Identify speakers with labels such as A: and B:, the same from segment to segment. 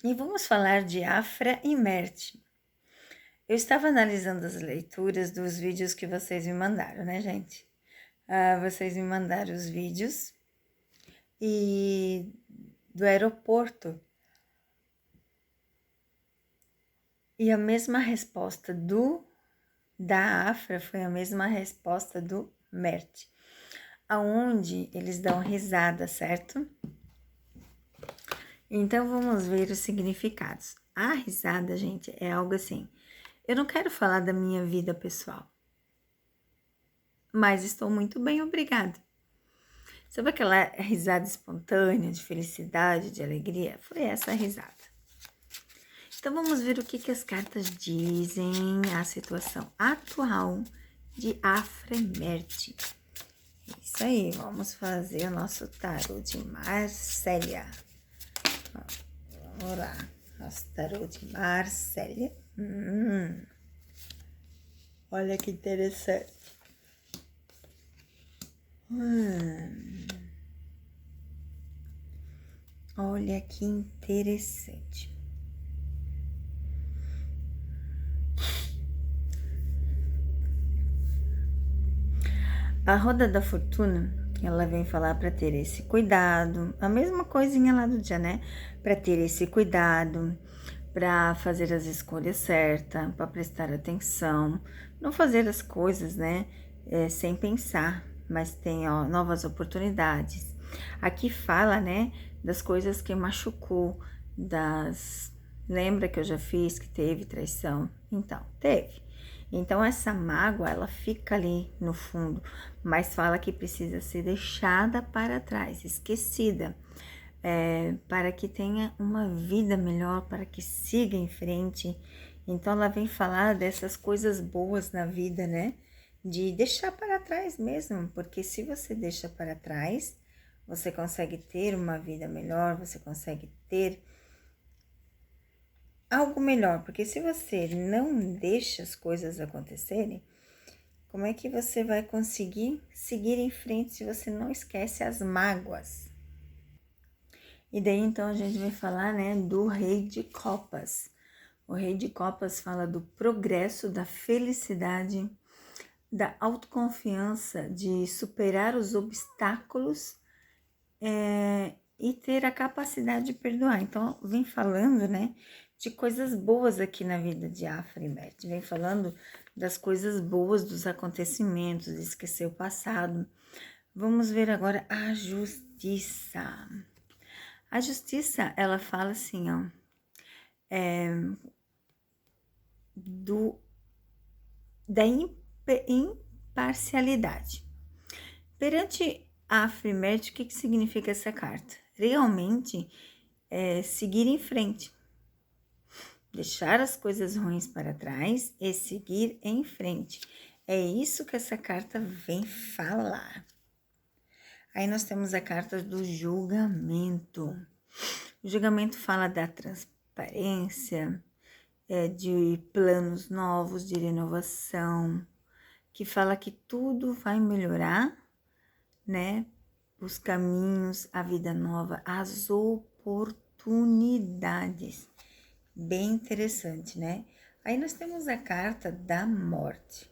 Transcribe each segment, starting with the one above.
A: E vamos falar de Afra e Merte. Eu estava analisando as leituras dos vídeos que vocês me mandaram, né, gente? Vocês me mandaram os vídeos e do aeroporto. E a mesma resposta da Afra foi a mesma resposta do Merte, aonde eles dão risada, certo? Então vamos ver os significados. A risada, gente, é algo assim. Eu não quero falar da minha vida pessoal, mas estou muito bem, obrigada. Sabe aquela risada espontânea, de felicidade, de alegria? Foi essa a risada. Então vamos ver o que as cartas dizem a situação atual de Afra e Merte. Isso aí, vamos fazer o nosso tarô de Marsella. Vamos lá, nosso tarô de Marsella. Olha que interessante. Olha que interessante. A roda da fortuna, ela vem falar para ter esse cuidado, a mesma coisinha lá do dia, né? Para ter esse cuidado, para fazer as escolhas certas, para prestar atenção, não fazer as coisas, né? Sem pensar, mas tem ó, novas oportunidades. Aqui fala, né? Das coisas que machucou, Lembra que eu já fiz que teve traição? Então, teve. Então, essa mágoa, ela fica ali no fundo, mas fala que precisa ser deixada para trás, esquecida, para que tenha uma vida melhor, para que siga em frente. Então, ela vem falar dessas coisas boas na vida, né? De deixar para trás mesmo, porque se você deixa para trás, você consegue ter uma vida melhor, você consegue ter algo melhor, porque se você não deixa as coisas acontecerem, como é que você vai conseguir seguir em frente se você não esquece as mágoas? E daí então a gente vai falar, né, do Rei de Copas. O Rei de Copas fala do progresso, da felicidade, da autoconfiança, de superar os obstáculos e ter a capacidade de perdoar. Então, vem falando, né, de coisas boas aqui na vida de Afra e Merte. Vem falando das coisas boas, dos acontecimentos, de esquecer o passado. Vamos ver agora a justiça. A justiça, ela fala assim, ó, da imparcialidade. Perante a Afra e Merte, o que significa essa carta? Realmente, seguir em frente. Deixar as coisas ruins para trás e seguir em frente. É isso que essa carta vem falar. Aí nós temos a carta do julgamento. O julgamento fala da transparência, de planos novos, de renovação, que fala que tudo vai melhorar, né? Os caminhos, a vida nova, as oportunidades. Bem interessante, né? Aí nós temos a carta da morte.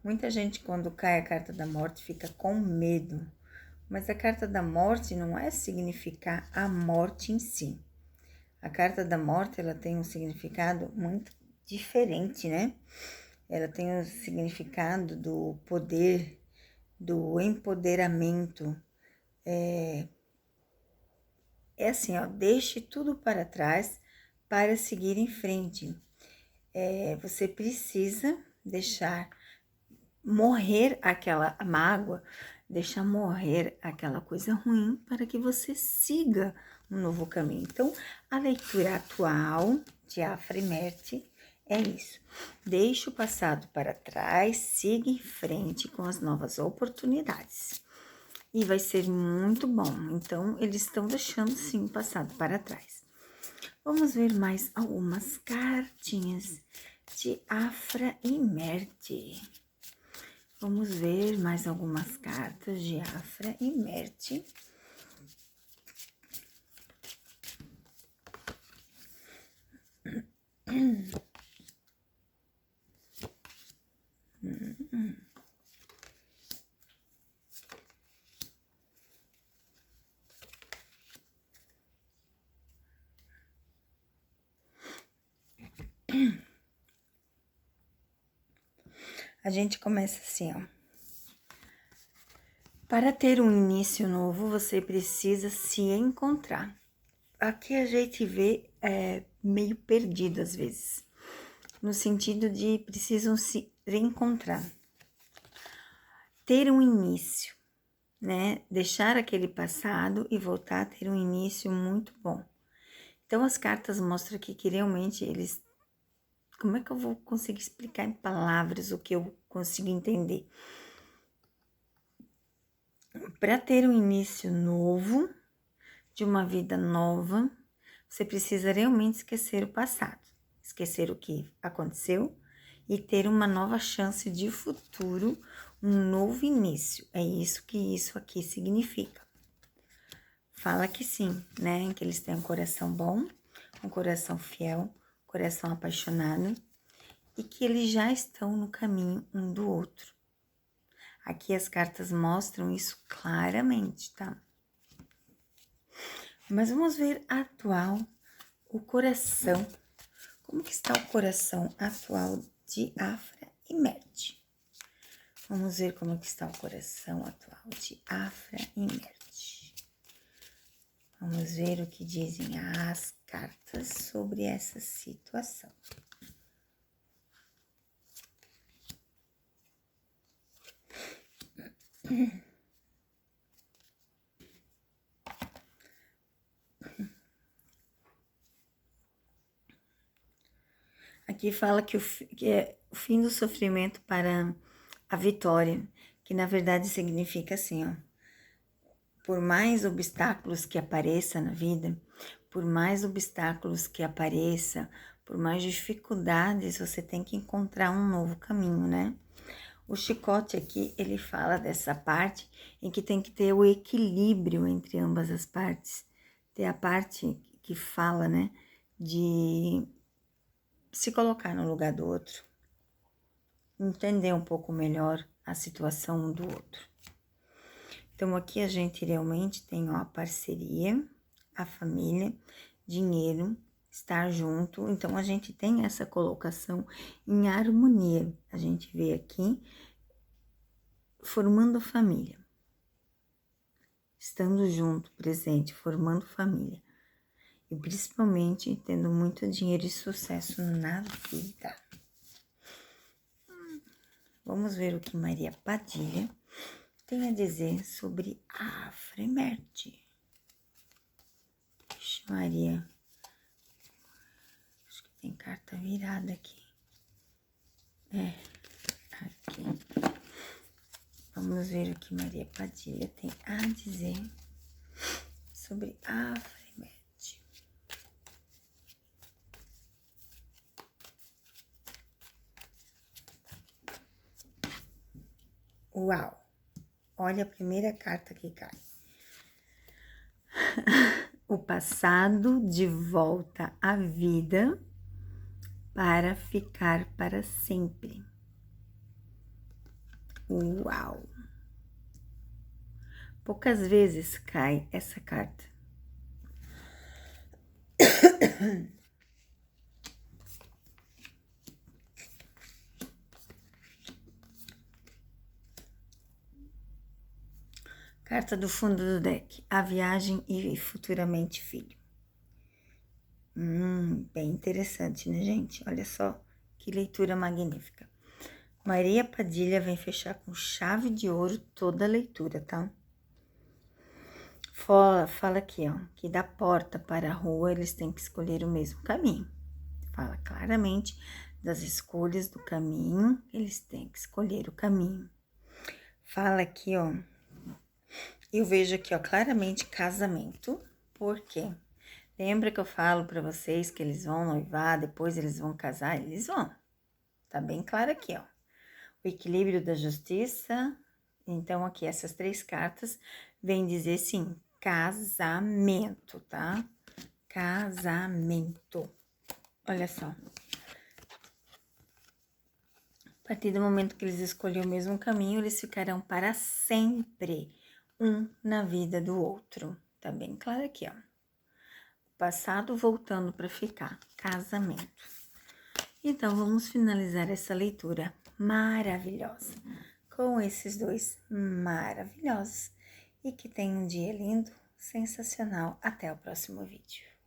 A: Muita gente, quando cai a carta da morte, fica com medo. Mas a carta da morte não é significar a morte em si. A carta da morte, ela tem um significado muito diferente, né? Ela tem o significado do poder, do empoderamento. É assim, ó, deixe tudo para trás para seguir em frente. Você precisa deixar morrer aquela mágoa, deixar morrer aquela coisa ruim para que você siga um novo caminho. Então, a leitura atual de Afra e Merte é isso. Deixe o passado para trás, siga em frente com as novas oportunidades. E vai ser muito bom. Então, eles estão deixando sim o passado para trás. Vamos ver mais algumas cartinhas de Afra e Merte. Vamos ver mais algumas cartas de Afra e Merte. A gente começa assim, ó. Para ter um início novo, você precisa se encontrar. Aqui a gente vê meio perdido às vezes, no sentido de precisam se reencontrar. Ter um início, né? Deixar aquele passado e voltar a ter um início muito bom. Então as cartas mostram aqui que realmente eles... Como é que eu vou conseguir explicar em palavras o que eu consigo entender? Para ter um início novo, de uma vida nova, você precisa realmente esquecer o passado, esquecer o que aconteceu e ter uma nova chance de futuro, um novo início. É isso que isso aqui significa. Fala que sim, né? Que eles têm um coração bom, um coração fiel, um coração apaixonado e que eles já estão no caminho um do outro. Aqui as cartas mostram isso claramente, tá? Mas vamos ver atual, o coração. Como que está o coração atual de Afra e Mert? Vamos ver como que está o coração atual de Afra e Mert. Vamos ver o que dizem as cartas sobre essa situação. Aqui fala que é o fim do sofrimento para a vitória, que na verdade significa assim, ó. Por mais obstáculos que apareçam na vida, por mais obstáculos que apareça, por mais dificuldades, você tem que encontrar um novo caminho, né? O chicote aqui, ele fala dessa parte em que tem que ter o equilíbrio entre ambas as partes. Tem a parte que fala, né, de se colocar no lugar do outro, entender um pouco melhor a situação um do outro. Então, aqui a gente realmente tem, ó, a parceria, a família, dinheiro, estar junto. Então, a gente tem essa colocação em harmonia. A gente vê aqui formando família. Estando junto, presente, formando família. E principalmente tendo muito dinheiro e sucesso na vida. Vamos ver o que Maria Padilha tem a dizer sobre Afra e Mert. Vixe, Maria. Acho que tem carta virada aqui. Aqui. Vamos ver o que Maria Padilha tem a dizer sobre Afra e Mert. Uau! Olha a primeira carta que cai. O passado de volta à vida para ficar para sempre. Uau! Poucas vezes cai essa carta. Carta do fundo do deck. A viagem e futuramente filho. Bem interessante, né, gente? Olha só que leitura magnífica. Maria Padilha vem fechar com chave de ouro toda a leitura, tá? Fala aqui, ó, que da porta para a rua eles têm que escolher o mesmo caminho. Fala claramente das escolhas do caminho, eles têm que escolher o caminho. Fala aqui, ó, eu vejo aqui, ó, claramente casamento, por quê? Lembra que eu falo para vocês que eles vão noivar, depois eles vão casar? Eles vão. Tá bem claro aqui, ó. O equilíbrio da justiça. Então, aqui, essas três cartas vêm dizer, sim, casamento, tá? Casamento. Olha só. A partir do momento que eles escolherem o mesmo caminho, eles ficarão para sempre um na vida do outro. Tá bem claro aqui, ó. Passado voltando para ficar, casamento. Então, vamos finalizar essa leitura maravilhosa com esses dois maravilhosos. E que tenha um dia lindo, sensacional. Até o próximo vídeo.